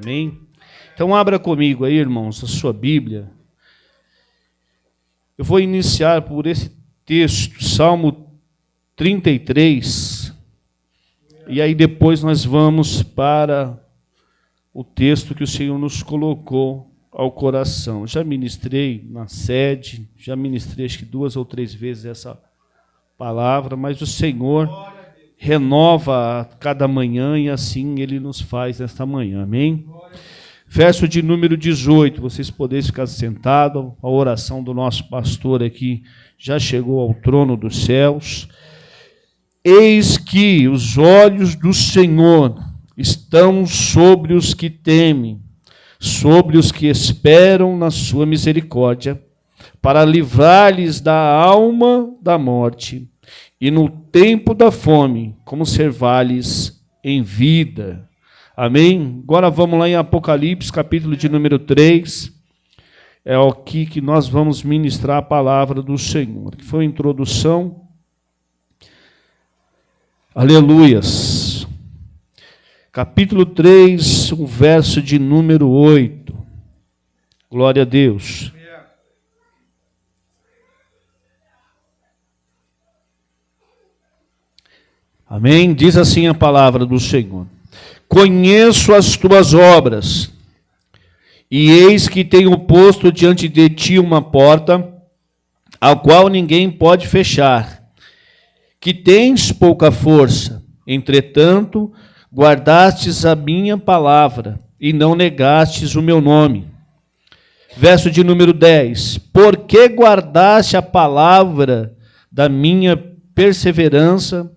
Amém? Então abra comigo aí, irmãos, a sua Bíblia. Eu vou iniciar por esse texto, Salmo 33, e aí depois nós vamos para o texto que o Senhor nos colocou ao coração. Já ministrei na sede, já ministrei acho que 2 ou 3 vezes essa palavra, mas o Senhor renova a cada manhã e assim Ele nos faz nesta manhã. Amém? Verso de número 18, vocês poderem ficar sentados, a oração do nosso pastor aqui já chegou ao trono dos céus. Eis que os olhos do Senhor estão sobre os que temem, sobre os que esperam na sua misericórdia, para livrar-lhes da alma da morte, e no tempo da fome, conservar-lhes em vida. Amém? Agora vamos lá em Apocalipse, capítulo de número 3. É aqui que nós vamos ministrar a palavra do Senhor, que foi a introdução. Aleluias. Capítulo 3, o verso de número 8. Glória a Deus. Amém? Diz assim a palavra do Senhor. Conheço as tuas obras, e eis que tenho posto diante de ti uma porta, a qual ninguém pode fechar, que tens pouca força, entretanto, guardastes a minha palavra, e não negastes o meu nome. Verso de número 10. Porque guardaste a palavra da minha perseverança,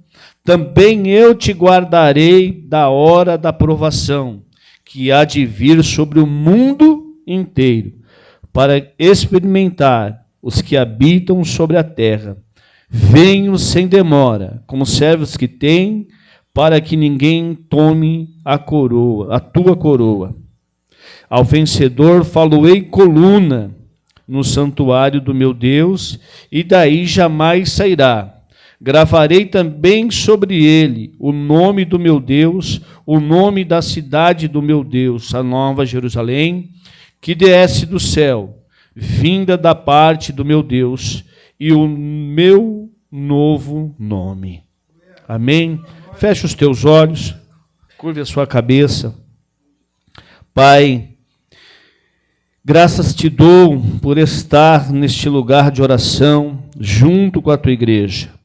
também eu te guardarei da hora da provação, que há de vir sobre o mundo inteiro, para experimentar os que habitam sobre a terra. Venho sem demora, como servos que têm, para que ninguém tome a tua coroa. Ao vencedor faloei coluna no santuário do meu Deus, e daí jamais sairá. Gravarei também sobre ele o nome do meu Deus, o nome da cidade do meu Deus, a nova Jerusalém, que desce do céu, vinda da parte do meu Deus, e o meu novo nome. Amém? Feche os teus olhos, curve a sua cabeça. Pai, graças te dou por estar neste lugar de oração, junto com a tua igreja.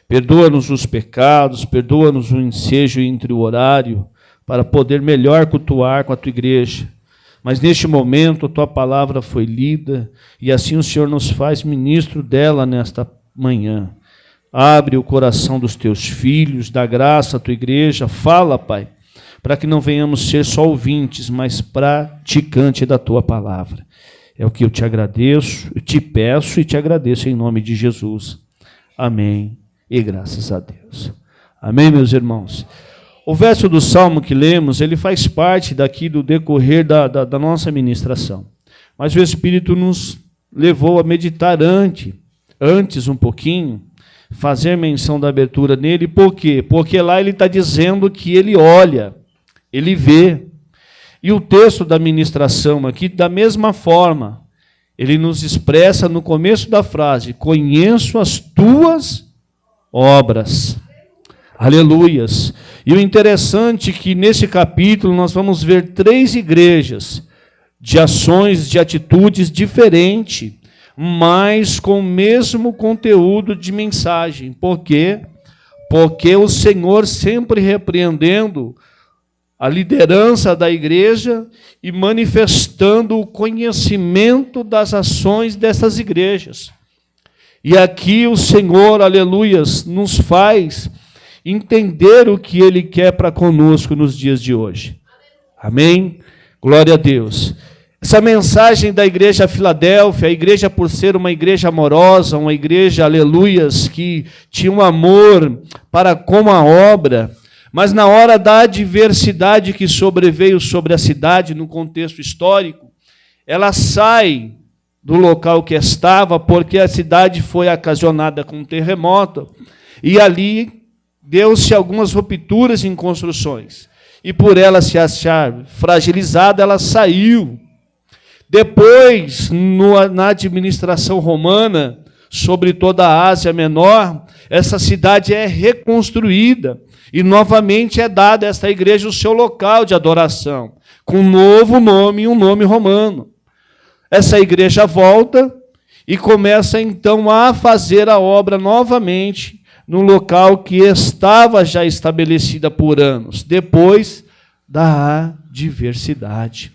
Perdoa-nos os pecados, perdoa-nos o ensejo entre o horário, para poder melhor cultuar com a tua igreja. Mas neste momento a tua palavra foi lida, e assim o Senhor nos faz ministro dela nesta manhã. Abre o coração dos teus filhos, dá graça à tua igreja, fala, Pai, para que não venhamos ser só ouvintes, mas praticantes da tua palavra. É o que eu te agradeço, eu te peço e te agradeço em nome de Jesus. Amém. E graças a Deus. Amém, meus irmãos? O verso do Salmo que lemos, ele faz parte daqui do decorrer da nossa ministração. Mas o Espírito nos levou a meditar antes um pouquinho, fazer menção da abertura nele. Por quê? Porque lá ele está dizendo que ele olha, ele vê. E o texto da ministração aqui, da mesma forma, ele nos expressa no começo da frase, conheço as tuas obras. Aleluias. E o interessante é que nesse capítulo nós vamos ver 3 igrejas de ações, de atitudes diferentes, mas com o mesmo conteúdo de mensagem. Por quê? Porque o Senhor sempre repreendendo a liderança da igreja e manifestando o conhecimento das ações dessas igrejas. E aqui o Senhor, aleluias, nos faz entender o que Ele quer para conosco nos dias de hoje. Amém? Glória a Deus. Essa mensagem da igreja Filadélfia, a igreja por ser uma igreja amorosa, uma igreja, aleluias, que tinha um amor para com a obra, mas na hora da adversidade que sobreveio sobre a cidade, no contexto histórico, ela sai do local que estava, porque a cidade foi ocasionada com um terremoto, e ali deu-se algumas rupturas em construções. e por ela se achar fragilizada, ela saiu. Depois, na administração romana, sobre toda a Ásia Menor, essa cidade é reconstruída e novamente é dada a esta igreja o seu local de adoração, com um novo nome e um nome romano. Essa igreja volta e começa então a fazer a obra novamente no local que estava já estabelecida por anos, depois da adversidade.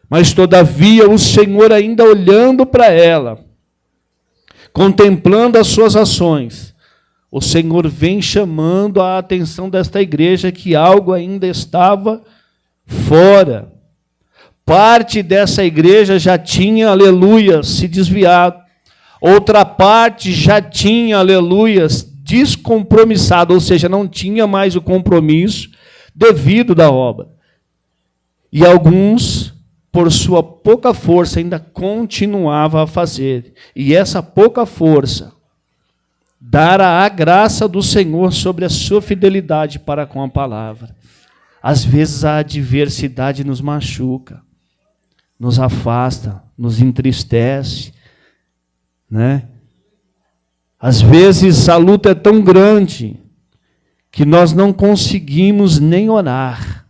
Mas, todavia, o Senhor, ainda olhando para ela, contemplando as suas ações, o Senhor vem chamando a atenção desta igreja que algo ainda estava fora. Parte dessa igreja já tinha, aleluia, se desviado. Outra parte já tinha, aleluias, descompromissado, ou seja, não tinha mais o compromisso devido da obra. E alguns, por sua pouca força, ainda continuavam a fazer. E essa pouca força dará a graça do Senhor sobre a sua fidelidade para com a palavra. Às vezes a adversidade nos machuca, nos afasta, nos entristece, né? Às vezes a luta é tão grande que nós não conseguimos nem orar,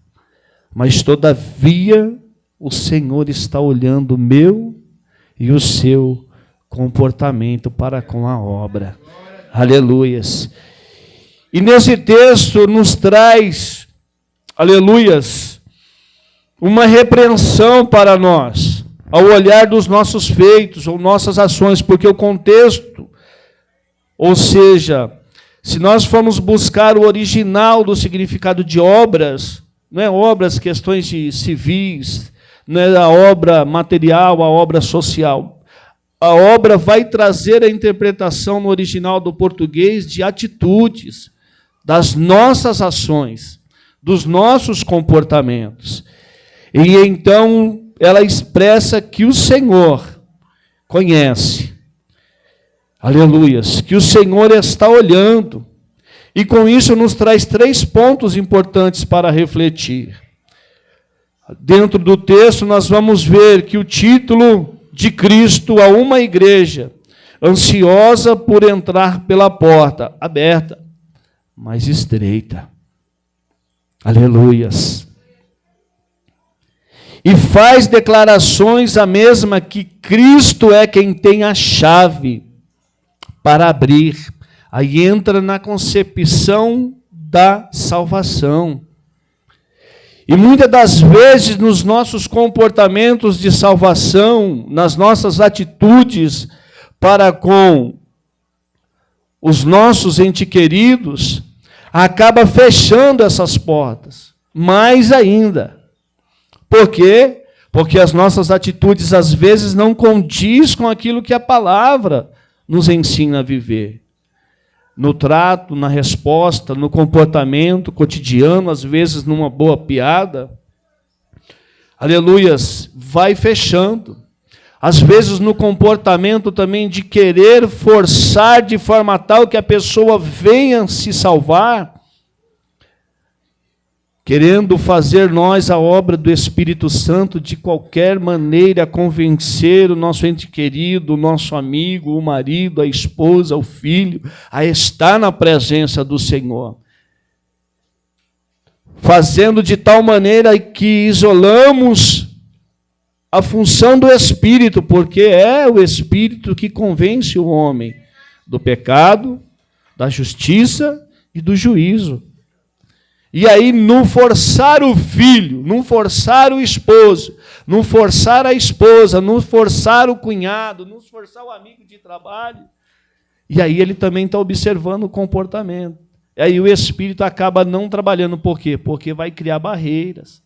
mas todavia o Senhor está olhando o meu e o seu comportamento para com a obra. Aleluias. E nesse texto nos traz, aleluias, uma repreensão para nós, ao olhar dos nossos feitos ou nossas ações, porque o contexto, ou seja, se nós formos buscar o original do significado de obras, não é obras, questões de civis, não é a obra material, a obra social. A obra vai trazer a interpretação no original do português de atitudes, das nossas ações, dos nossos comportamentos. E então ela expressa que o Senhor conhece, aleluias, que o Senhor está olhando, e com isso nos traz 3 pontos importantes para refletir. Dentro do texto nós vamos ver que o título de Cristo a uma igreja, ansiosa por entrar pela porta, aberta, mas estreita. Aleluias. E faz declarações a mesma que Cristo é quem tem a chave para abrir. Aí entra na concepção da salvação. E muitas das vezes nos nossos comportamentos de salvação, nas nossas atitudes para com os nossos entes queridos, acaba fechando essas portas. Mais ainda. Por quê? Porque as nossas atitudes às vezes não condiz com aquilo que a palavra nos ensina a viver. No trato, na resposta, no comportamento cotidiano, às vezes numa boa piada, aleluias, vai fechando. Às vezes no comportamento também de querer forçar de forma tal que a pessoa venha se salvar, querendo fazer nós a obra do Espírito Santo de qualquer maneira, convencer o nosso ente querido, o nosso amigo, o marido, a esposa, o filho, a estar na presença do Senhor. Fazendo de tal maneira que isolamos a função do Espírito, porque é o Espírito que convence o homem do pecado, da justiça e do juízo. E aí, não forçar o filho, não forçar o esposo, não forçar a esposa, não forçar o cunhado, não forçar o amigo de trabalho. E aí ele também está observando o comportamento. E aí o Espírito acaba não trabalhando. Por quê? Porque vai criar barreiras.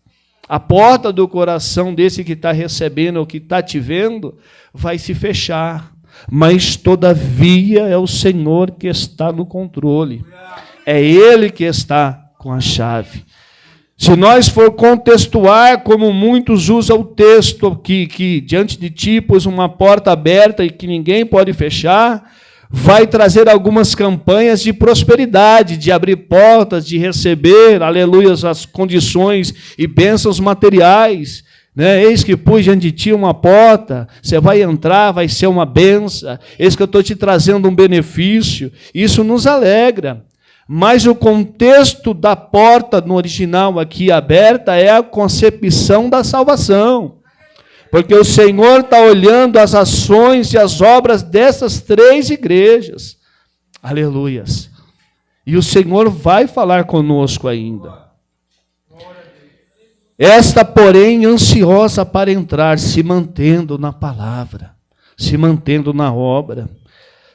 A porta do coração desse que está recebendo ou que está te vendo vai se fechar. Mas, todavia, é o Senhor que está no controle. É Ele que está com a chave. Se nós for contextuar, como muitos usam o texto, que diante de ti pôs uma porta aberta e que ninguém pode fechar, vai trazer algumas campanhas de prosperidade, de abrir portas, de receber, aleluia, as condições e bênçãos materiais. Né? Eis que pus diante de ti uma porta, você vai entrar, vai ser uma bênção, eis que eu estou te trazendo um benefício. Isso nos alegra. Mas o contexto da porta no original aqui aberta é a concepção da salvação. Porque o Senhor está olhando as ações e as obras dessas 3 igrejas. Aleluias. E o Senhor vai falar conosco ainda. Esta, porém, ansiosa para entrar, se mantendo na palavra, se mantendo na obra.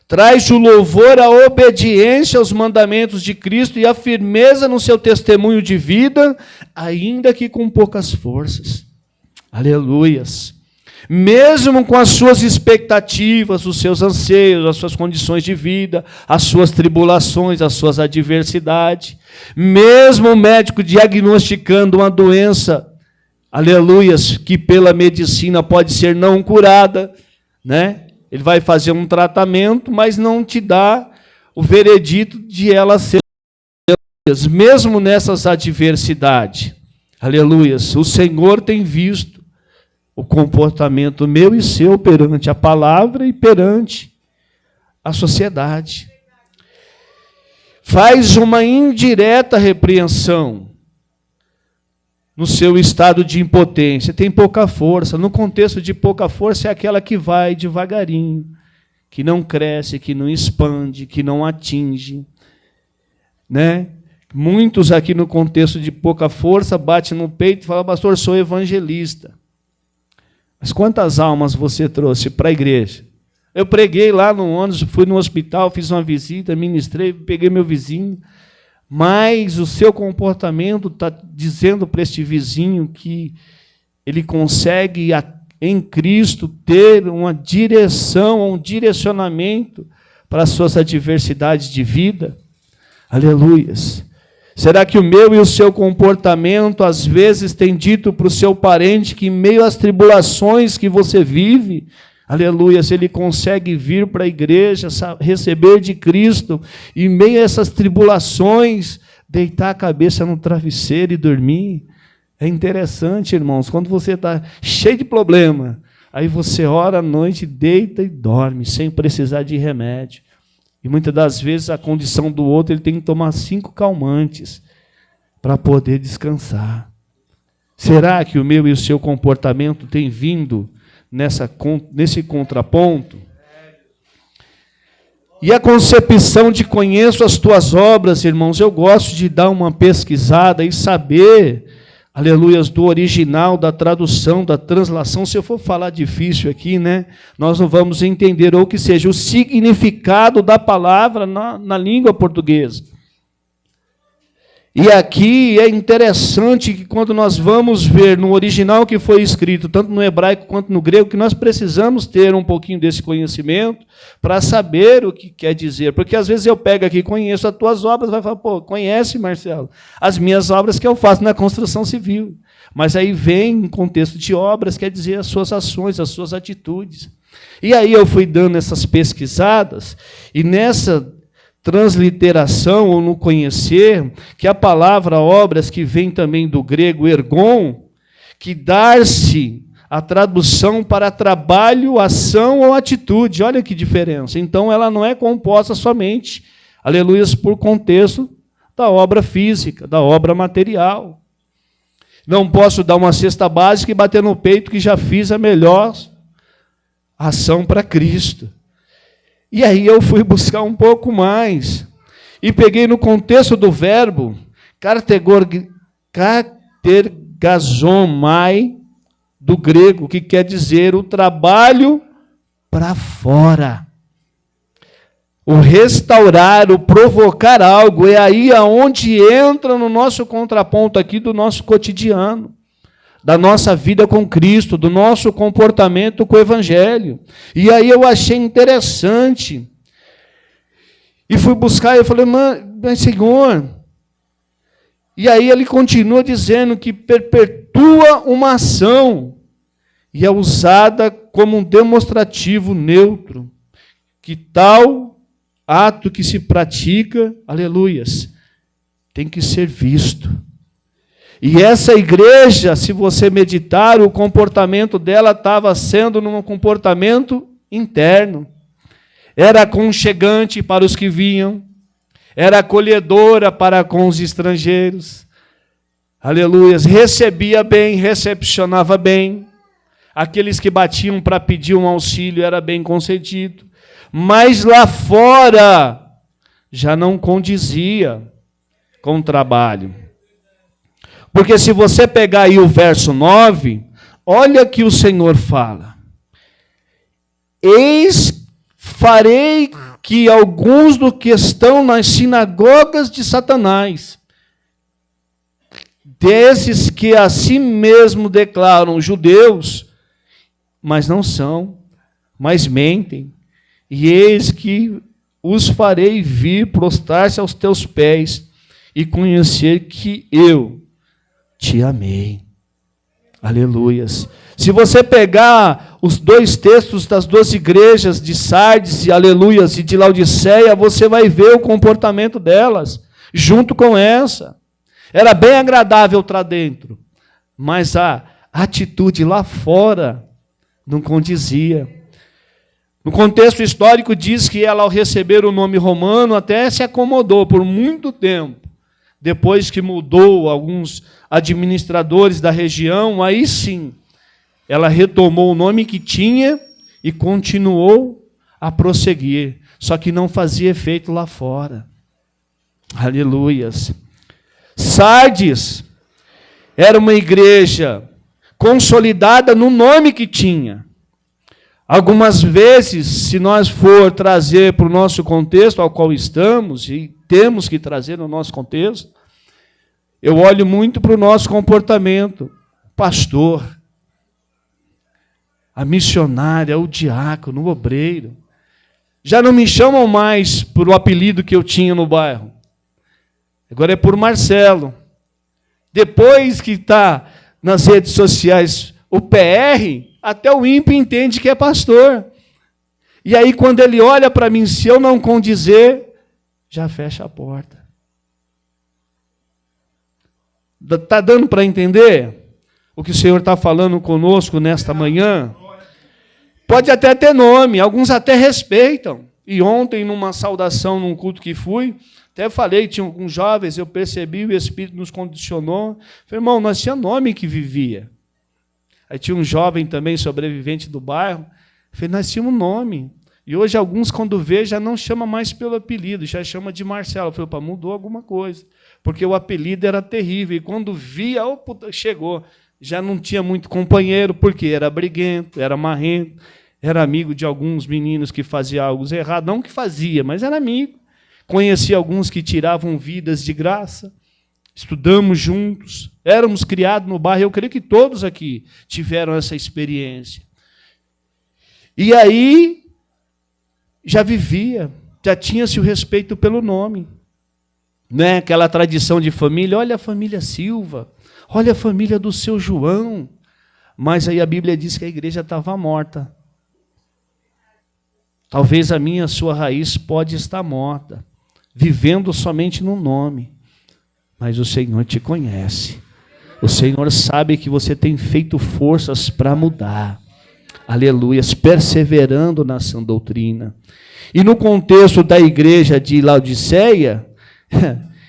Traz o louvor, a obediência aos mandamentos de Cristo e a firmeza no seu testemunho de vida, ainda que com poucas forças. Aleluias. Mesmo com as suas expectativas, os seus anseios, as suas condições de vida, as suas tribulações, as suas adversidades, mesmo o médico diagnosticando uma doença, aleluias, que pela medicina pode ser não curada, né? Ele vai fazer um tratamento, mas não te dá o veredito de ela ser, mesmo nessas adversidades. Aleluias. O Senhor tem visto o comportamento meu e seu perante a palavra e perante a sociedade. Faz uma indireta repreensão no seu estado de impotência. Tem pouca força. No contexto de pouca força é aquela que vai devagarinho, que não cresce, que não expande, que não atinge. Né? Muitos aqui no contexto de pouca força batem no peito e falam: pastor, sou evangelista. Mas quantas almas você trouxe para a igreja? Eu preguei lá no ônibus, fui no hospital, fiz uma visita, ministrei, peguei meu vizinho. Mas o seu comportamento está dizendo para este vizinho que ele consegue, em Cristo, ter uma direção, um direcionamento para as suas adversidades de vida? Aleluias. Será que o meu e o seu comportamento, às vezes, tem dito para o seu parente que, em meio às tribulações que você vive, aleluia, se ele consegue vir para a igreja, receber de Cristo, e em meio a essas tribulações, deitar a cabeça no travesseiro e dormir? É interessante, irmãos, quando você está cheio de problema, aí você ora à noite, deita e dorme, sem precisar de remédio. E muitas das vezes a condição do outro, ele tem que tomar 5 calmantes para poder descansar. Será que o meu e o seu comportamento tem vindo nesse contraponto? E a concepção de conheço as tuas obras, irmãos, eu gosto de dar uma pesquisada e saber, aleluias, do original, da tradução, da translação. Se eu for falar difícil aqui, né, nós não vamos entender, ou que seja, o significado da palavra na língua portuguesa. E aqui é interessante que quando nós vamos ver no original que foi escrito, tanto no hebraico quanto no grego, que nós precisamos ter um pouquinho desse conhecimento para saber o que quer dizer. Porque às vezes eu pego aqui, conheço as tuas obras, vai falar, pô, conhece, Marcelo, as minhas obras que eu faço na construção civil. Mas aí vem em contexto de obras, quer dizer as suas ações, as suas atitudes. E aí eu fui dando essas pesquisadas, e nessa transliteração, ou no conhecer, que a palavra obras, que vem também do grego ergon, que dar-se a tradução para trabalho, ação ou atitude. Olha que diferença. Então, ela não é composta somente, aleluias, por contexto da obra física, da obra material. Não posso dar uma cesta básica e bater no peito que já fiz a melhor ação para Cristo. E aí eu fui buscar um pouco mais. E peguei no contexto do verbo, katergazomai, do grego, que quer dizer o trabalho para fora. O restaurar, o provocar algo. É aí aonde entra no nosso contraponto aqui do nosso cotidiano, da nossa vida com Cristo, do nosso comportamento com o Evangelho. E aí eu achei interessante. E fui buscar, eu falei, mas Senhor... E aí ele continua dizendo que perpetua uma ação e é usada como um demonstrativo neutro, que tal ato que se pratica, aleluias, tem que ser visto. E essa igreja, se você meditar, o comportamento dela estava sendo num comportamento interno. Era aconchegante para os que vinham, era acolhedora para com os estrangeiros. Aleluias, recebia bem, recepcionava bem. Aqueles que batiam para pedir um auxílio era bem concedido. Mas lá fora já não condizia com o trabalho. Porque se você pegar aí o verso 9, olha que o Senhor fala. Eis, farei que alguns do que estão nas sinagogas de Satanás, desses que a si mesmo declaram judeus, mas não são, mas mentem, e eis que os farei vir prostrar-se aos teus pés e conhecer que eu te amei. Aleluias. Se você pegar os dois textos das duas igrejas de Sardes, e aleluias, e de Laodiceia, você vai ver o comportamento delas, junto com essa. Era bem agradável estar dentro, mas a atitude lá fora não condizia. No contexto histórico diz que ela, ao receber o nome romano, até se acomodou por muito tempo. Depois que mudou alguns administradores da região, aí sim, ela retomou o nome que tinha e continuou a prosseguir. Só que não fazia efeito lá fora. Aleluias. Sardes era uma igreja consolidada no nome que tinha. Algumas vezes, se nós for trazer para o nosso contexto ao qual estamos, e temos que trazer no nosso contexto, eu olho muito para o nosso comportamento. Pastor, a missionária, o diácono, o obreiro. Já não me chamam mais por o apelido que eu tinha no bairro. Agora é por Marcelo. Depois que está nas redes sociais o PR, até o ímpio entende que é pastor. E aí, quando ele olha para mim, se eu não condizer, já fecha a porta. Está dando para entender o que o Senhor está falando conosco nesta manhã? Pode até ter nome, alguns até respeitam. E ontem, numa saudação, num culto que fui, até falei, tinha alguns jovens, eu percebi, o Espírito nos condicionou. Falei, irmão, nós tinha nome que vivia. Aí tinha um jovem também, sobrevivente do bairro. Falei, nós tínhamos nome. E hoje alguns, quando vê, já não chama mais pelo apelido, já chama de Marcelo. Eu falei, opa, mudou alguma coisa. Porque o apelido era terrível. E quando via, opa, chegou. Já não tinha muito companheiro, porque era briguento, era marrento, era amigo de alguns meninos que faziam algo errado. Não que fazia, mas era amigo. Conheci alguns que tiravam vidas de graça. Estudamos juntos. Éramos criados no bairro. Eu creio que todos aqui tiveram essa experiência. E aí, já vivia, já tinha-se o respeito pelo nome. Né? Aquela tradição de família. Olha a família Silva. Olha a família do seu João. Mas aí a Bíblia diz que a igreja estava morta. Talvez a minha, a sua raiz pode estar morta, vivendo somente no nome. Mas o Senhor te conhece. O Senhor sabe que você tem feito forças para mudar. Aleluias, perseverando na sã doutrina. E no contexto da igreja de Laodiceia,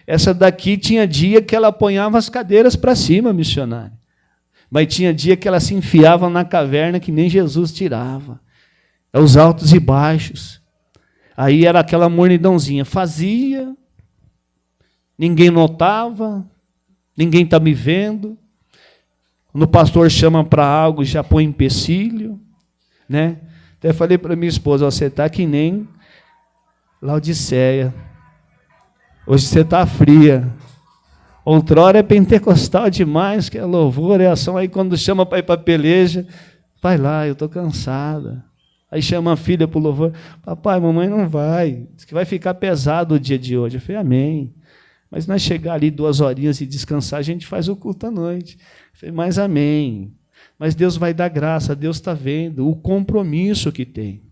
essa daqui tinha dia que ela apanhava as cadeiras para cima, missionária. Mas tinha dia que ela se enfiava na caverna que nem Jesus tirava. É os altos e baixos. Aí era aquela mornidãozinha. Fazia, ninguém notava, ninguém está me vendo. Quando o pastor chama para algo, já põe empecilho. Né? Até falei para minha esposa, você está que nem Laodiceia. Hoje você está fria. Outrora é pentecostal demais, que é louvor, é ação. Aí quando chama para ir para a peleja, vai lá, eu estou cansada. Aí chama a filha para o louvor, papai, mamãe não vai, diz que vai ficar pesado o dia de hoje. Eu falei, amém. Mas nós chegar ali 2 horinhas e descansar, a gente faz o culto à noite. Eu falei, mas amém. Mas Deus vai dar graça, Deus está vendo o compromisso que tem.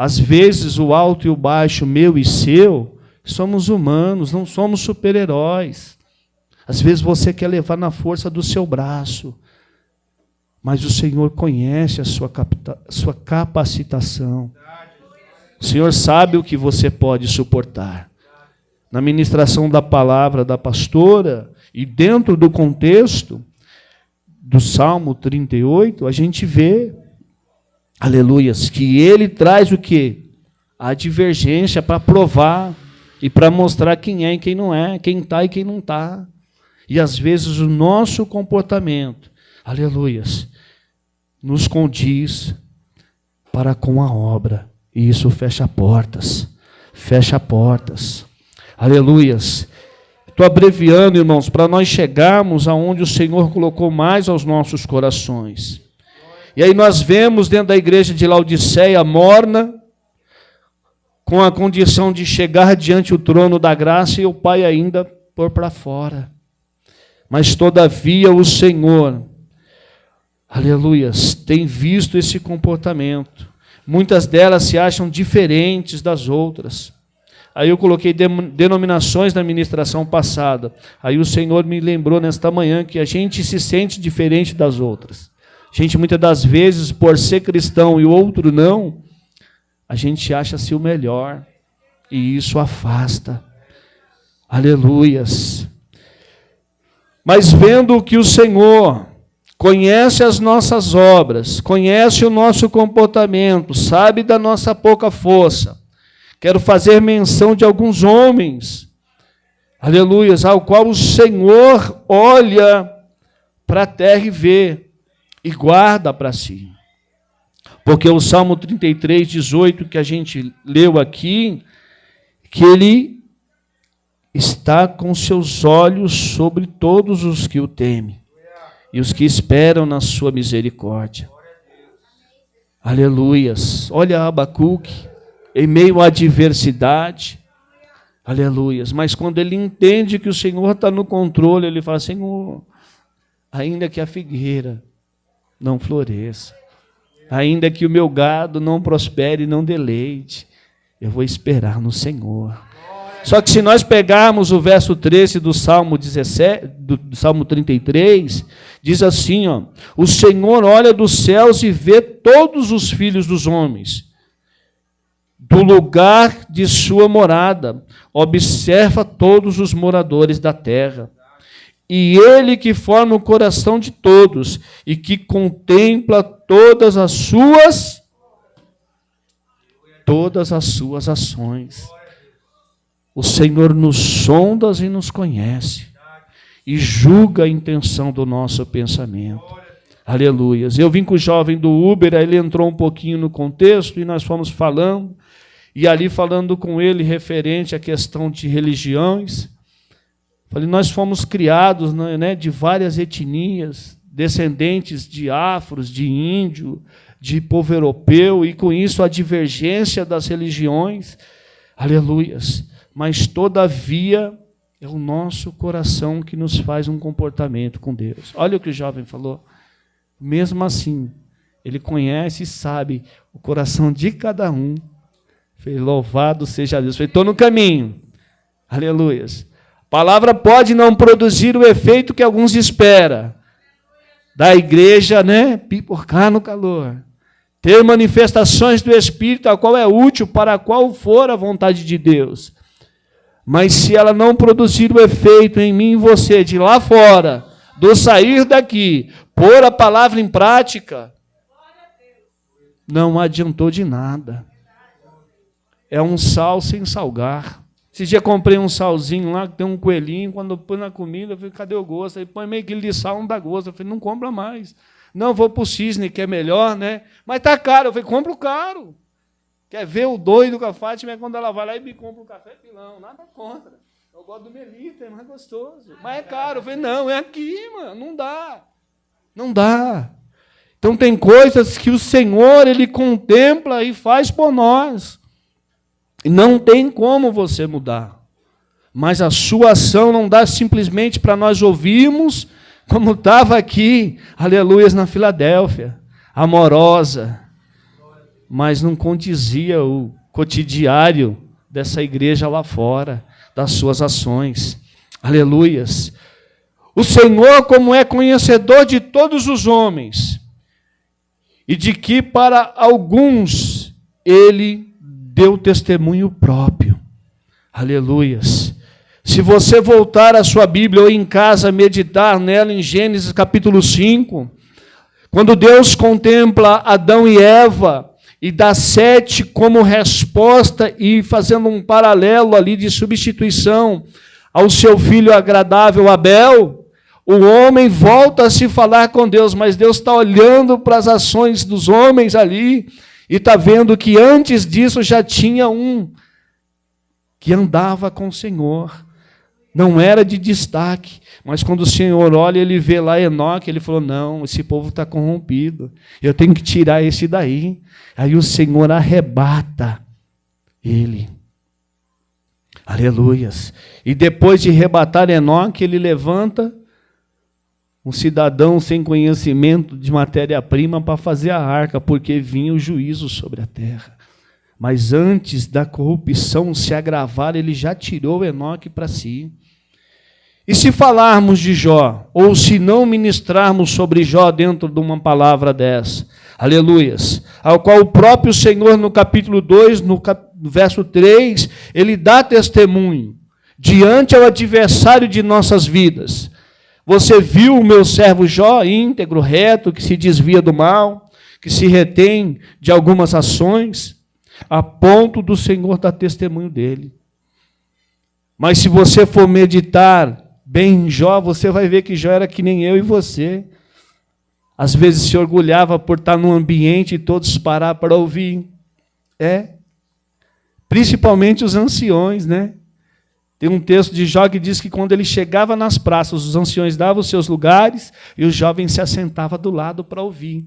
Às vezes o alto e o baixo, meu e seu, somos humanos, não somos super-heróis. Às vezes você quer levar na força do seu braço, mas o Senhor conhece a sua capacitação. O Senhor sabe o que você pode suportar. Na ministração da palavra da pastora, e dentro do contexto do Salmo 38, a gente vê, aleluias, que ele traz o quê? A divergência para provar e para mostrar quem é e quem não é, quem está e quem não está. E às vezes o nosso comportamento, aleluias, nos condiz para com a obra. E isso fecha portas. Fecha portas. Aleluias. Estou abreviando, irmãos, para nós chegarmos aonde o Senhor colocou mais aos nossos corações. E aí nós vemos dentro da igreja de Laodiceia morna, com a condição de chegar diante do trono da graça e o Pai ainda pôr para fora. Mas todavia o Senhor, aleluias, tem visto esse comportamento. Muitas delas se acham diferentes das outras. Aí eu coloquei denominações na ministração passada. Aí o Senhor me lembrou nesta manhã que a gente se sente diferente das outras. A gente muitas das vezes, por ser cristão e o outro não, a gente acha-se o melhor. E isso afasta. Aleluias. Mas vendo que o Senhor conhece as nossas obras, conhece o nosso comportamento, sabe da nossa pouca força, quero fazer menção de alguns homens, aleluias, ao qual o Senhor olha para a terra e vê, e guarda para si. Porque o Salmo 33, 18, que a gente leu aqui, que ele está com seus olhos sobre todos os que o temem, e os que esperam na sua misericórdia. Aleluias. Olha Abacuque, em meio à adversidade, aleluias, mas quando ele entende que o Senhor está no controle, ele fala, Senhor, ainda que a figueira não floresça, ainda que o meu gado não prospere e não dê leite, eu vou esperar no Senhor. Só que se nós pegarmos o verso 13 do Salmo 17, do Salmo 33, diz assim, ó, o Senhor olha dos céus e vê todos os filhos dos homens, do lugar de sua morada, observa todos os moradores da terra. E ele que forma o coração de todos e que contempla todas as suas ações. O Senhor nos sonda e nos conhece e julga a intenção do nosso pensamento. Aleluias. Eu vim com o jovem do Uber, aí ele entrou um pouquinho no contexto e nós fomos falando, e ali falando com ele referente à questão de religiões. Falei, nós fomos criados, né, de várias etnias, descendentes de afros, de índio, de povo europeu, e com isso a divergência das religiões. Aleluias. Mas, todavia, é o nosso coração que nos faz um comportamento com Deus. Olha o que o jovem falou. Mesmo assim, ele conhece e sabe o coração de cada um. Falei, louvado seja Deus. Falei, estou no caminho. Aleluias. A palavra pode não produzir o efeito que alguns esperam. Da igreja, né, pipocar no calor. Ter manifestações do Espírito, a qual é útil para qual for a vontade de Deus. Mas se ela não produzir o efeito em mim e você, de lá fora, do sair daqui, pôr a palavra em prática, não adiantou de nada. É um sal sem salgar. Esse dia comprei um salzinho lá, que tem um coelhinho, quando eu põe na comida, eu falei, cadê o gosto? Aí põe meio quilo de sal, não dá gosto. Eu falei, não compra mais. Não, vou para o cisne, que é melhor, né? Mas está caro. Eu falei, compra o caro. Quer ver o doido com a Fátima é quando ela vai lá e me compra um café pilão. Nada contra. Eu gosto do Melita, é mais gostoso. Mas é caro. Eu falei, não, é aqui, mano. Não dá. Não dá. Então tem coisas que o Senhor, Ele contempla e faz por nós. E não tem como você mudar. Mas a sua ação não dá simplesmente para nós ouvirmos, como estava aqui, aleluias, na Filadélfia, amorosa. mas não condizia o cotidiário dessa igreja lá fora, das suas ações. Aleluias. O Senhor, como é conhecedor de todos os homens, e de que para alguns ele deu testemunho próprio. Aleluias. Se você voltar à sua Bíblia ou em casa meditar nela em Gênesis capítulo 5, quando Deus contempla Adão e Eva e dá Sete como resposta e fazendo um paralelo ali de substituição ao seu filho agradável Abel, o homem volta a se falar com Deus, mas Deus está olhando para as ações dos homens ali e está vendo que antes disso já tinha um que andava com o Senhor. Não era de destaque, mas quando o Senhor olha, ele vê lá Enoque, ele falou, não, esse povo está corrompido, eu tenho que tirar esse daí. Aí o Senhor arrebata ele. Aleluias. E depois de arrebatar Enoque, ele levanta um cidadão sem conhecimento de matéria-prima para fazer a arca, porque vinha o juízo sobre a terra. Mas antes da corrupção se agravar, ele já tirou Enoque para si. E se falarmos de Jó, ou se não ministrarmos sobre Jó dentro de uma palavra dessa, aleluias, ao qual o próprio Senhor no capítulo 2, no verso 3, ele dá testemunho diante ao adversário de nossas vidas. Você viu o meu servo Jó, íntegro, reto, que se desvia do mal, que se retém de algumas ações, a ponto do Senhor dar testemunho dele. Mas se você for meditar bem em Jó, você vai ver que Jó era que nem eu e você. Às vezes se orgulhava por estar num ambiente e todos parar para ouvir. Principalmente os anciões, né? Tem um texto de Jó que diz que quando ele chegava nas praças, os anciões davam os seus lugares e os jovens se assentavam do lado para ouvir.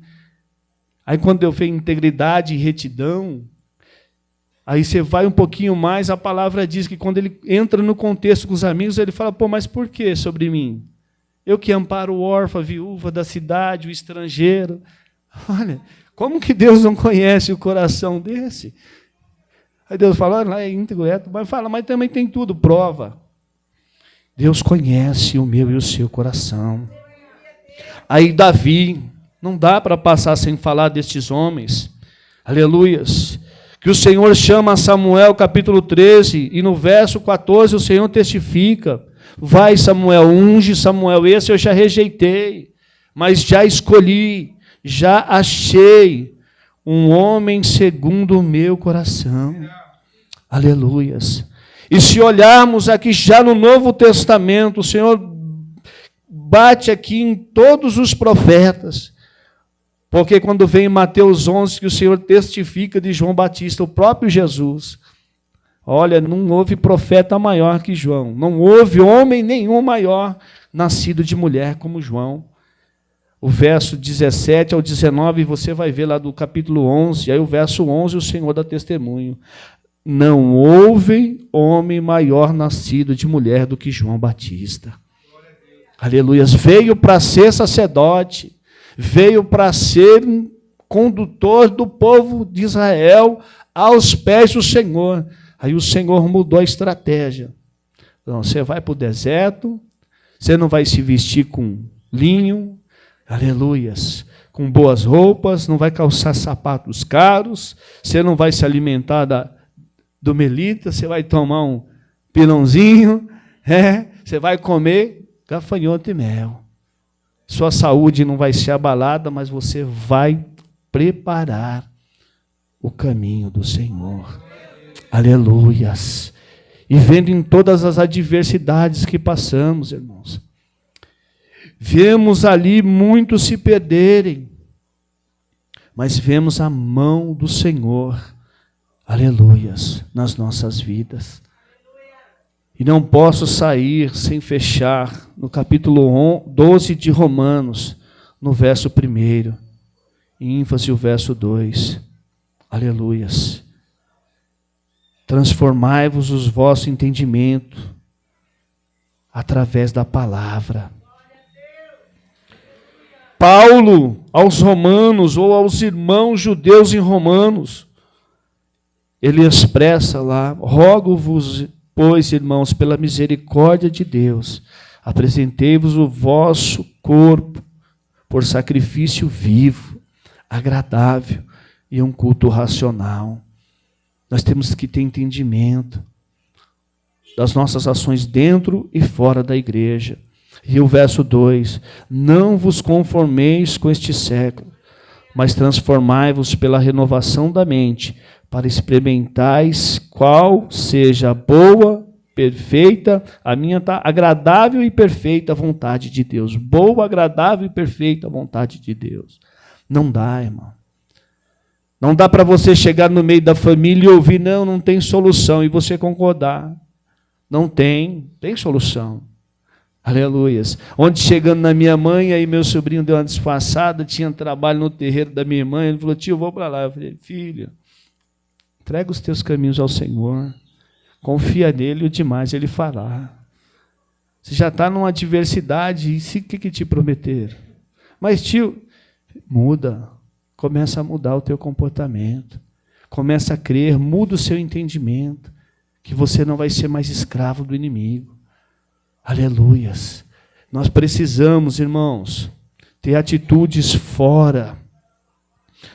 Aí quando eu vejo integridade e retidão, aí você vai um pouquinho mais, a palavra diz que quando ele entra no contexto com os amigos, ele fala, mas por que sobre mim? Eu que amparo o órfão, a viúva da cidade, o estrangeiro. Olha, como que Deus não conhece o coração desse? Aí Deus fala, lá é íntegro, mas fala, mas também tem tudo, prova. Deus conhece o meu e o seu coração. Aí Davi, não dá para passar sem falar destes homens. Aleluias. Que o Senhor chama Samuel, capítulo 13, e no verso 14 o Senhor testifica, vai Samuel, unge Samuel, esse eu já rejeitei, mas já escolhi, já achei um homem segundo o meu coração. Aleluias. E se olharmos aqui já no Novo Testamento, o Senhor bate aqui em todos os profetas, porque quando vem em Mateus 11, que o Senhor testifica de João Batista, o próprio Jesus, olha, não houve profeta maior que João, não houve homem nenhum maior nascido de mulher como João. O verso 17 ao 19, você vai ver lá do capítulo 11, aí o verso 11, o Senhor dá testemunho. Não houve homem maior nascido de mulher do que João Batista. Aleluias. Veio para ser sacerdote, veio para ser condutor do povo de Israel aos pés do Senhor. Aí o Senhor mudou a estratégia. Então, você vai para o deserto, você não vai se vestir com linho, aleluias, com boas roupas, não vai calçar sapatos caros, você não vai se alimentar do melita, você vai tomar um pirãozinho, você vai comer gafanhoto e mel. Sua saúde não vai ser abalada, mas você vai preparar o caminho do Senhor. Aleluias. E vendo em todas as adversidades que passamos, irmãos, vemos ali muitos se perderem, mas vemos a mão do Senhor, aleluias, nas nossas vidas. E não posso sair sem fechar no capítulo 12 de Romanos, no verso 1, em ênfase o verso 2, aleluias. Transformai-vos o vosso entendimento através da palavra, Paulo aos romanos, ou aos irmãos judeus em Romanos, ele expressa lá: rogo-vos, pois, irmãos, pela misericórdia de Deus, apresentei-vos o vosso corpo por sacrifício vivo, agradável e um culto racional. Nós temos que ter entendimento das nossas ações dentro e fora da igreja. E o verso 2: não vos conformeis com este século, mas transformai-vos pela renovação da mente, para experimentais qual seja a boa, perfeita, agradável e perfeita vontade de Deus. Boa, agradável e perfeita vontade de Deus. Não dá, irmão. Não dá para você chegar no meio da família e ouvir: não tem solução, e você concordar. Não tem solução. Aleluias. Onde chegando na minha mãe, aí meu sobrinho deu uma disfarçada, tinha trabalho no terreiro da minha irmã, ele falou: tio, vou para lá. Eu falei: filho, entrega os teus caminhos ao Senhor, confia nele, o demais ele fará. Você já está numa adversidade, e o que te prometer? Mas tio, muda, começa a mudar o teu comportamento, começa a crer, muda o seu entendimento, que você não vai ser mais escravo do inimigo. Aleluias. Nós precisamos, irmãos, ter atitudes fora.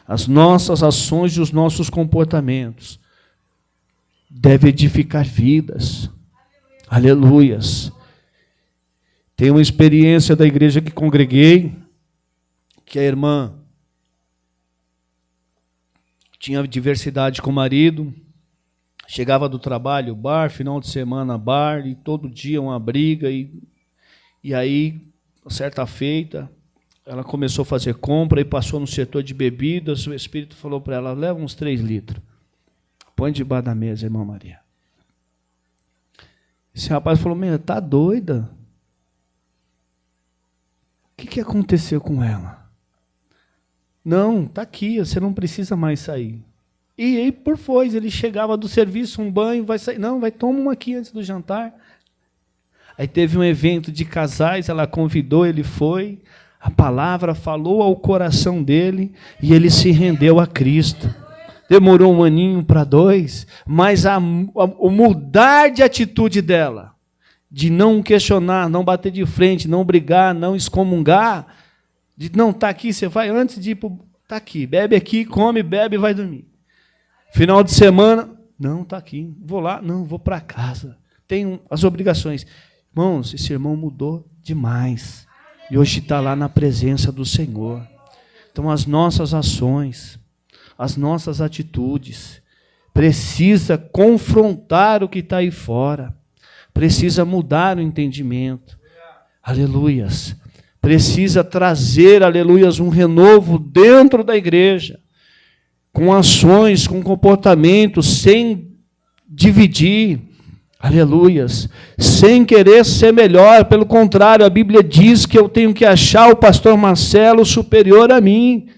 As nossas ações e os nossos comportamentos devem edificar vidas. Aleluias. Tem uma experiência da igreja que congreguei, que a irmã tinha diversidade com o marido, chegava do trabalho, bar, final de semana, bar, e todo dia uma briga, e aí, certa feita, ela começou a fazer compra e passou no setor de bebidas. O Espírito falou para ela: leva uns 3 litros, põe debaixo da mesa, irmã Maria. Esse rapaz falou: está doida? O que aconteceu com ela? Não, está aqui, você não precisa mais sair. E aí, por foi, ele chegava do serviço, um banho, vai sair. Não, vai tomar uma aqui antes do jantar. Aí teve um evento de casais, ela convidou, ele foi, a palavra falou ao coração dele e ele se rendeu a Cristo. Demorou 1 aninho para 2, mas o mudar de atitude dela, de não questionar, não bater de frente, não brigar, não excomungar, de não, está aqui, você vai, antes de ir para... Está aqui, bebe aqui, come, bebe e vai dormir. Final de semana, não, está aqui, vou lá, não, vou para casa, tenho as obrigações. Irmãos, esse irmão mudou demais, e hoje está lá na presença do Senhor. Então, as nossas ações, as nossas atitudes, precisa confrontar o que está aí fora, precisa mudar o entendimento, aleluias, precisa trazer, aleluias, um renovo dentro da igreja, com ações, com comportamentos, sem dividir, aleluias, sem querer ser melhor. Pelo contrário, a Bíblia diz que eu tenho que achar o pastor Marcelo superior a mim.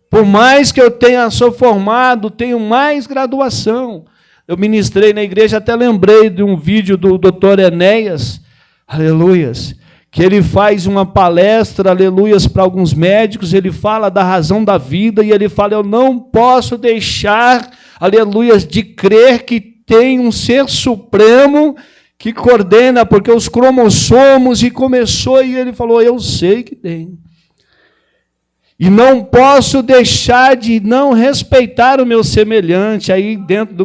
Por mais que eu sou formado, tenho mais graduação. Eu ministrei na igreja, até lembrei de um vídeo do Dr. Enéas, aleluias, que ele faz uma palestra, aleluias, para alguns médicos, ele fala da razão da vida, e ele fala: eu não posso deixar, aleluias, de crer que tem um ser supremo que coordena, porque os cromossomos, e começou, e ele falou: eu sei que tem. E não posso deixar de não respeitar o meu semelhante. Aí dentro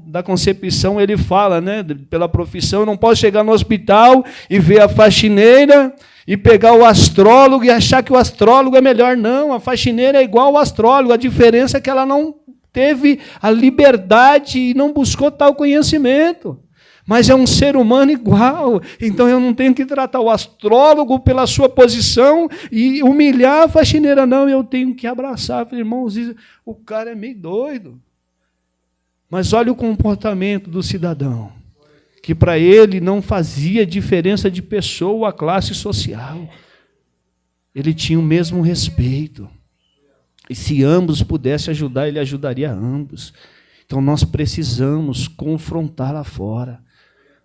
da concepção ele fala, né, pela profissão, eu não posso chegar no hospital e ver a faxineira e pegar o astrólogo e achar que o astrólogo é melhor. Não, a faxineira é igual ao astrólogo, a diferença é que ela não teve a liberdade e não buscou tal conhecimento. Mas é um ser humano igual, então eu não tenho que tratar o astrólogo pela sua posição e humilhar a faxineira, não, eu tenho que abraçar. Irmãos, o cara é meio doido. Mas olha o comportamento do cidadão, que para ele não fazia diferença de pessoa ou a classe social. Ele tinha o mesmo respeito. E se ambos pudessem ajudar, ele ajudaria ambos. Então nós precisamos confrontar lá fora.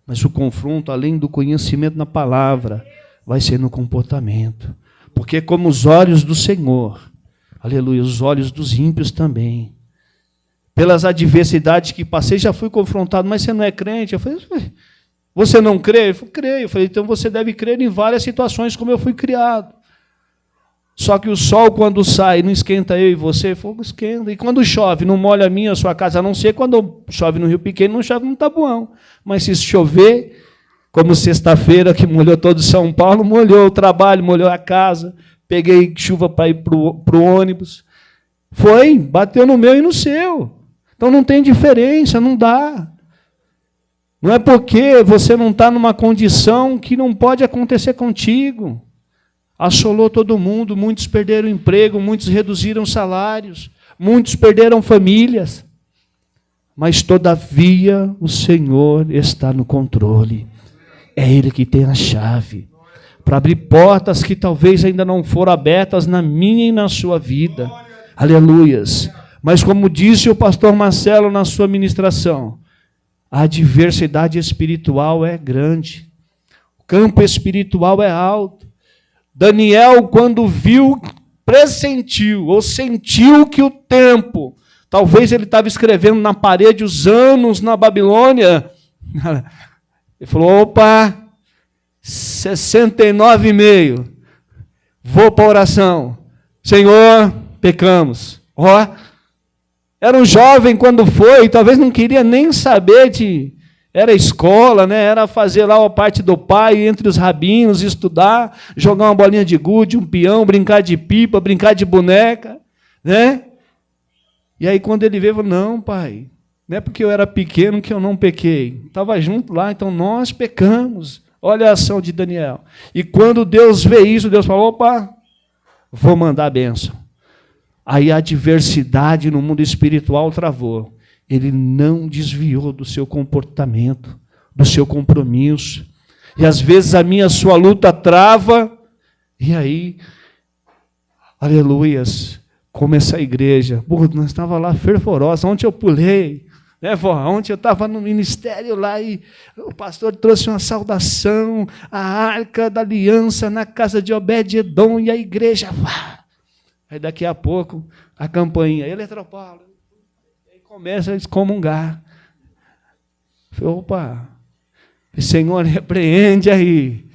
Mas o confronto, além do conhecimento na palavra, vai ser no comportamento. Porque como os olhos do Senhor, aleluia, os olhos dos ímpios também. Pelas adversidades que passei, já fui confrontado, mas você não é crente? Eu falei, você não crê? Eu falei, creio. Eu falei, então você deve crer em várias situações como eu fui criado. Só que o sol, quando sai, não esquenta eu e você, fogo esquenta. E quando chove, não molha a minha, a sua casa, a não ser quando chove no Rio Pequeno, não chove no Tabuão. Mas se chover, como sexta-feira, que molhou todo São Paulo, molhou o trabalho, molhou a casa, peguei chuva para ir para o ônibus. Foi, bateu no meu e no seu. Então não tem diferença, não dá. Não é porque você não está numa condição que não pode acontecer contigo. Assolou todo mundo, muitos perderam emprego, muitos reduziram salários, muitos perderam famílias. Mas, todavia, o Senhor está no controle. É Ele que tem a chave para abrir portas que talvez ainda não foram abertas na minha e na sua vida. Aleluias. Mas como disse o pastor Marcelo na sua ministração, a adversidade espiritual é grande. O campo espiritual é alto. Daniel, quando viu, pressentiu ou sentiu que o tempo, talvez ele estava escrevendo na parede os anos na Babilônia, ele falou, opa, 69,5, vou para a oração. Senhor, pecamos. Ó, era um jovem quando foi, talvez não queria nem saber era escola, né? Era fazer lá a parte do pai, entre os rabinos, estudar, jogar uma bolinha de gude, um peão, brincar de pipa, brincar de boneca, né? E aí quando ele veio, falou, não, pai, não é porque eu era pequeno que eu não pequei. Estava junto lá, então nós pecamos. Olha a ação de Daniel. E quando Deus vê isso, Deus falou, opa, vou mandar a bênção. Aí a adversidade no mundo espiritual travou. Ele não desviou do seu comportamento, do seu compromisso. E às vezes a sua luta trava, e aí, aleluias, como essa igreja, nós estávamos lá fervorosa, ontem eu pulei, né, vó? Ontem eu estava no ministério lá e o pastor trouxe uma saudação, a arca da aliança na casa de Obed-Edom e a igreja, aí daqui a pouco a campainha, Eletropaulo, aí começa a excomungar. Falei, opa, Senhor, repreende aí,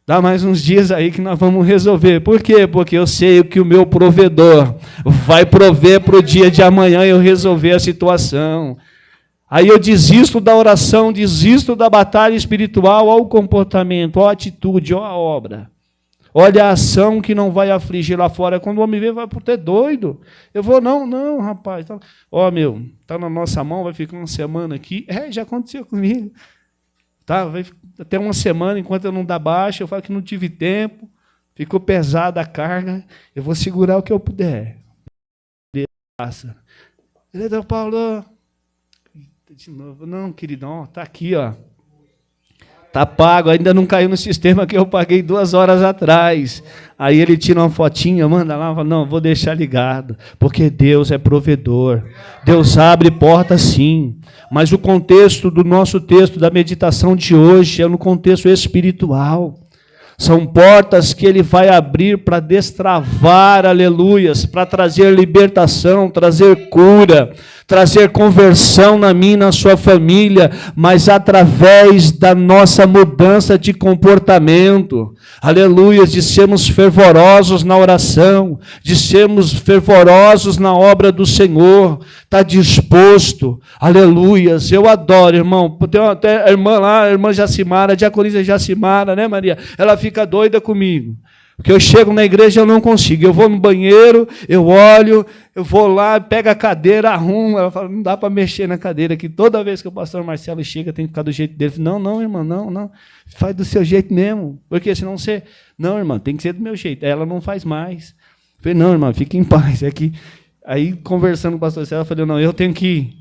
dá mais uns dias aí que nós vamos resolver. Por quê? Porque eu sei que o meu provedor vai prover para o dia de amanhã eu resolver a situação. Aí eu desisto da oração, desisto da batalha espiritual, olha o comportamento, olha a atitude, olha a obra. Olha a ação que não vai afligir lá fora. Quando o homem vê, vai por ter doido. Eu vou, não, rapaz. Ó, está na nossa mão, vai ficar uma semana aqui. Já aconteceu comigo. Tá, vai até uma semana, enquanto eu não dar baixa, eu falo que não tive tempo, ficou pesada a carga, eu vou segurar o que eu puder. Ele Paulo, de novo, não, queridão, está aqui, ó. Está pago, ainda não caiu no sistema que eu paguei 2 horas atrás. Aí ele tira uma fotinha, manda lá, fala, não, vou deixar ligado, porque Deus é provedor. Deus abre portas sim, mas o contexto do nosso texto, da meditação de hoje, é no contexto espiritual. São portas que Ele vai abrir para destravar, aleluias, para trazer libertação, trazer cura, trazer conversão na minha e na sua família, mas através da nossa mudança de comportamento, aleluias, de sermos fervorosos na oração, de sermos fervorosos na obra do Senhor, está disposto, aleluias, eu adoro, irmão, tem até a irmã lá, a irmã Jacimara, a diaconisa Jacimara, né, Maria? Ela fica doida comigo. Porque eu chego na igreja e eu não consigo. Eu vou no banheiro, eu olho, eu vou lá, pego a cadeira, arrumo. Ela fala, não dá para mexer na cadeira aqui. Toda vez que o pastor Marcelo chega, tem que ficar do jeito dele. Não, irmã, não. Faz do seu jeito mesmo. Porque senão você... Não, irmã, tem que ser do meu jeito. Ela não faz mais. Eu falei, não, irmã, fique em paz. É que... Aí, conversando com o pastor Marcelo, eu falei, não, eu tenho que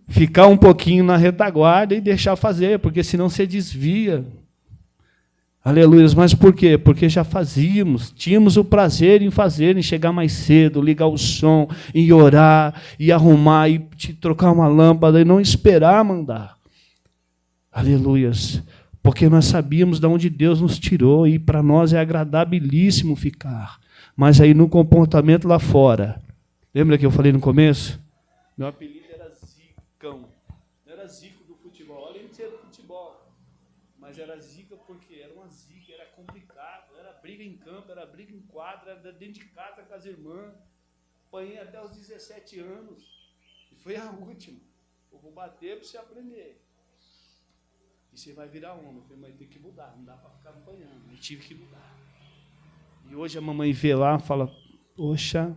ficar um pouquinho na retaguarda e deixar fazer, porque senão você desvia. Aleluia, mas por quê? Porque já fazíamos, tínhamos o prazer em fazer, em chegar mais cedo, ligar o som, em orar, e arrumar, e trocar uma lâmpada, e não esperar mandar. Aleluia. porque nós sabíamos de onde Deus nos tirou e para nós é agradabilíssimo ficar. Mas aí no comportamento lá fora, lembra que eu falei no começo? Meu apelido era Zicão. Não era Zico do futebol, além de ser do futebol, mas era Zica porque era uma zica, era complicado, era briga em campo, era briga em quadra, era dentro de casa com as irmãs. Apanhei até os 17 anos e foi a última. Eu vou bater para você aprender. E você vai virar homem. Eu falei, mas tem que mudar, não dá para ficar apanhando. Eu tive que mudar. E hoje a mamãe vê lá e fala, poxa,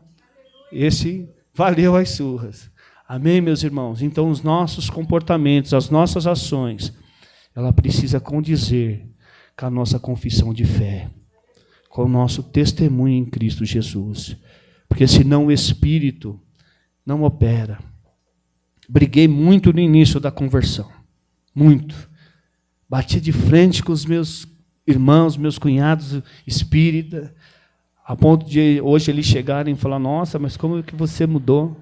esse valeu as surras. Amém, meus irmãos? Então, os nossos comportamentos, as nossas ações, ela precisa condizer com a nossa confissão de fé, com o nosso testemunho em Cristo Jesus. Porque senão o Espírito não opera. Briguei muito no início da conversão. Muito. Bati de frente com os meus irmãos, meus cunhados espíritas, a ponto de hoje eles chegarem e falar, nossa, mas como é que você mudou?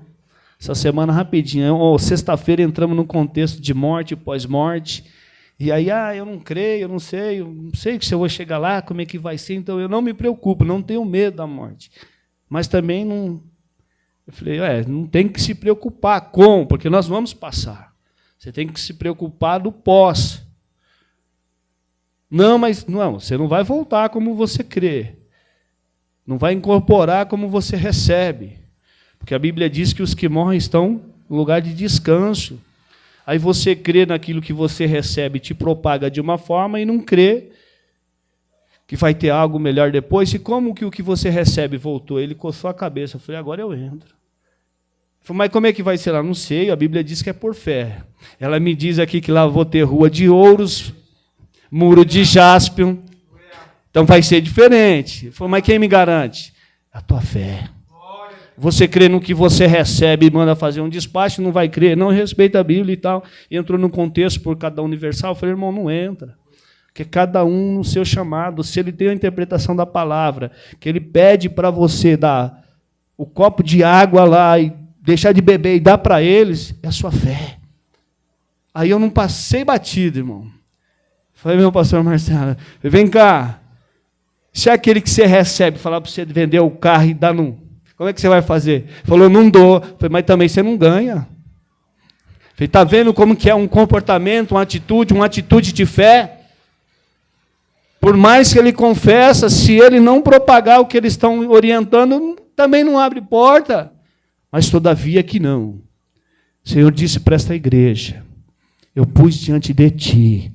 Essa semana rapidinho, sexta-feira entramos num contexto de morte e pós-morte, e aí, eu não creio, eu não sei se eu vou chegar lá, como é que vai ser, então eu não me preocupo, não tenho medo da morte. Mas também não... Eu falei, não tem que se preocupar com, porque nós vamos passar. Você tem que se preocupar do pós. Não, mas não, você não vai voltar como você crê. Não vai incorporar como você recebe. Porque a Bíblia diz que os que morrem estão no lugar de descanso. Aí você crê naquilo que você recebe, te propaga de uma forma e não crê que vai ter algo melhor depois. E como que o que você recebe voltou? Ele coçou a cabeça. Eu falei, agora eu entro. Eu falei, mas como é que vai ser lá? Não sei, a Bíblia diz que é por fé. Ela me diz aqui que lá vou ter rua de ouros, muro de jaspion. Então vai ser diferente. Eu falei, mas quem me garante? A tua fé. Você crê no que você recebe e manda fazer um despacho, não vai crer, não respeita a Bíblia e tal. Entrou no contexto por cada universal. Eu falei, irmão, não entra. Porque cada um no seu chamado, se ele tem a interpretação da palavra, que ele pede para você dar o copo de água lá e deixar de beber e dar para eles, é a sua fé. Aí eu não passei batido, irmão. Falei, meu pastor Marcelo, vem cá, se é aquele que você recebe, falar para você vender o carro e dar num, como é que você vai fazer? Falou, não dou. Falei, mas também você não ganha. Falei, está vendo como que é um comportamento, uma atitude de fé? Por mais que ele confessa, se ele não propagar o que eles estão orientando, também não abre porta. Mas, todavia, que não. O Senhor disse para esta igreja, eu pus diante de ti.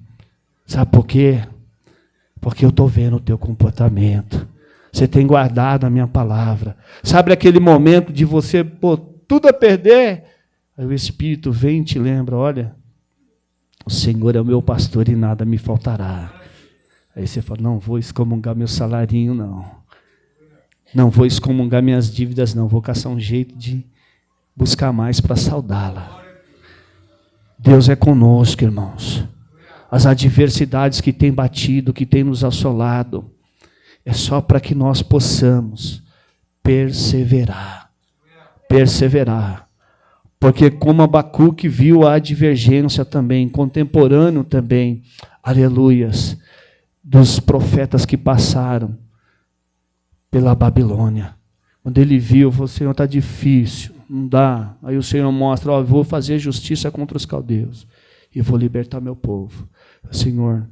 Sabe por quê? Porque eu estou vendo o teu comportamento. Você tem guardado a minha palavra. Sabe aquele momento de você pôr tudo a perder? Aí o Espírito vem e te lembra, olha, o Senhor é o meu pastor e nada me faltará. Aí você fala, não vou excomungar meu salarinho, não. Não vou excomungar minhas dívidas, não. Vou caçar um jeito de buscar mais para saudá-la. Deus é conosco, irmãos. As adversidades que têm batido, que têm nos assolado, é só para que nós possamos perseverar. Perseverar. Porque como Abacuque viu a divergência também, contemporâneo também, aleluias, dos profetas que passaram pela Babilônia. Quando ele viu, falou, Senhor, está difícil, não dá. Aí o Senhor mostra, eu vou fazer justiça contra os caldeus e vou libertar meu povo. Senhor,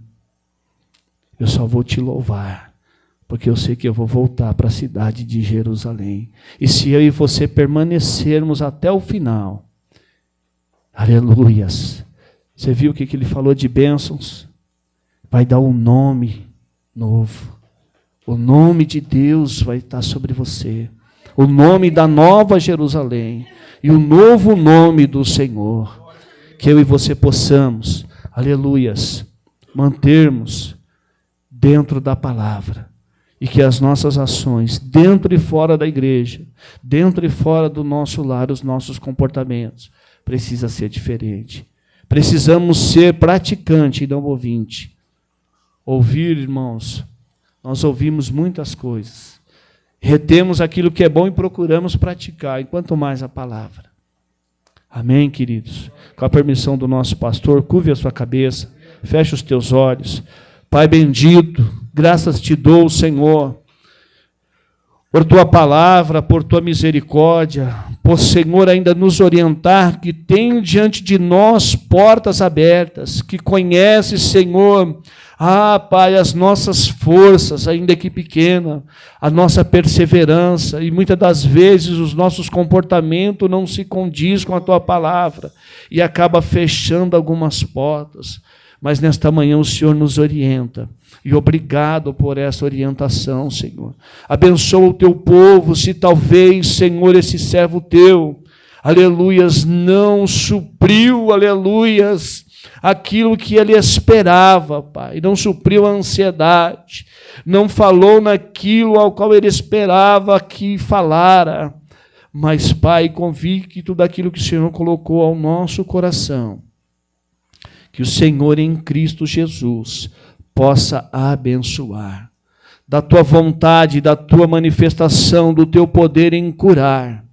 eu só vou te louvar, porque eu sei que eu vou voltar para a cidade de Jerusalém. E se eu e você permanecermos até o final, aleluias. Você viu o que ele falou de bênçãos? Vai dar um nome novo. O nome de Deus vai estar sobre você. O nome da nova Jerusalém. E o novo nome do Senhor. Que eu e você possamos, aleluias, mantermos dentro da palavra. E que as nossas ações, dentro e fora da igreja, dentro e fora do nosso lar, os nossos comportamentos, precisa ser diferente. Precisamos ser praticante e não ouvinte. Ouvir, irmãos, nós ouvimos muitas coisas. Retemos aquilo que é bom e procuramos praticar, e quanto mais a palavra. Amém, queridos? Com a permissão do nosso pastor, curve a sua cabeça, Fecha os teus olhos. Pai bendito, graças te dou, Senhor, por tua palavra, por tua misericórdia, por, Senhor, ainda nos orientar, que tem diante de nós portas abertas, que conhece, Senhor, Pai, as nossas forças, ainda que pequena, a nossa perseverança, e muitas das vezes os nossos comportamentos não se condiz com a tua palavra, e acaba fechando algumas portas. Mas nesta manhã o Senhor nos orienta, e obrigado por essa orientação, Senhor. Abençoa o teu povo, se talvez, Senhor, esse servo teu, aleluias, não supriu, aleluias, aquilo que ele esperava, Pai, não supriu a ansiedade, não falou naquilo ao qual ele esperava que falara, mas, Pai, convicto daquilo que o Senhor colocou ao nosso coração, que o Senhor em Cristo Jesus possa abençoar, da tua vontade, da tua manifestação, do teu poder em curar,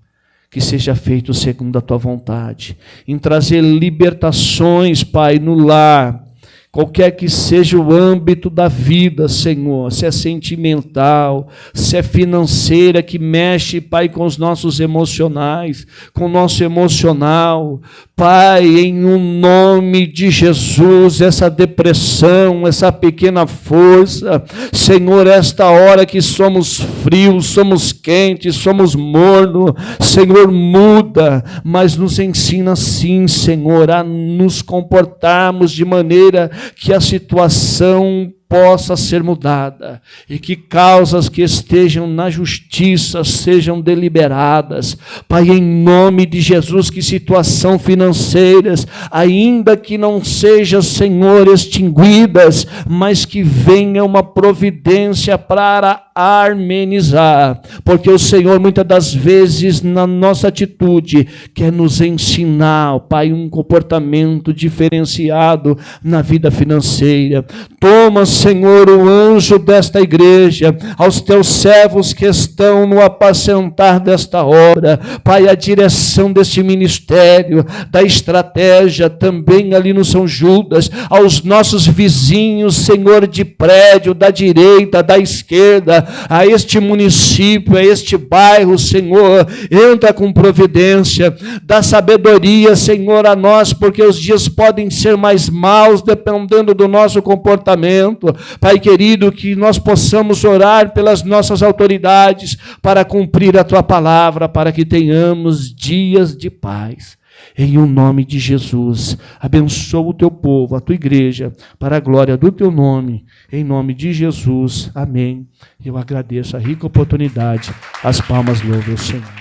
que seja feito segundo a tua vontade, em trazer libertações, Pai, no lar, qualquer que seja o âmbito da vida, Senhor, se é sentimental, se é financeira, que mexe, Pai, com os nossos emocionais, com o nosso emocional, Pai, em um nome de Jesus, essa depressão, essa pequena força, Senhor, esta hora que somos frios, somos quentes, somos mornos, Senhor, muda, mas nos ensina sim, Senhor, a nos comportarmos de maneira que a situação possa ser mudada e que causas que estejam na justiça sejam deliberadas. Pai, em nome de Jesus, que situação financeiras, ainda que não sejam, Senhor, extinguidas, mas que venha uma providência para amenizar, porque o Senhor muitas das vezes na nossa atitude quer nos ensinar, Pai, um comportamento diferenciado na vida financeira. Toma, Senhor, o anjo desta igreja, aos teus servos que estão no apacentar desta obra, Pai, a direção deste ministério, da estratégia também ali no São Judas, aos nossos vizinhos, Senhor, de prédio, da direita, da esquerda, a este município, a este bairro, Senhor, entra com providência, dá sabedoria, Senhor, a nós, porque os dias podem ser mais maus, dependendo do nosso comportamento. Pai querido, que nós possamos orar pelas nossas autoridades para cumprir a tua palavra, para que tenhamos dias de paz. Em o nome de Jesus, abençoa o teu povo, a tua igreja, para a glória do teu nome, em nome de Jesus, amém. Eu agradeço a rica oportunidade, as palmas louvam o Senhor.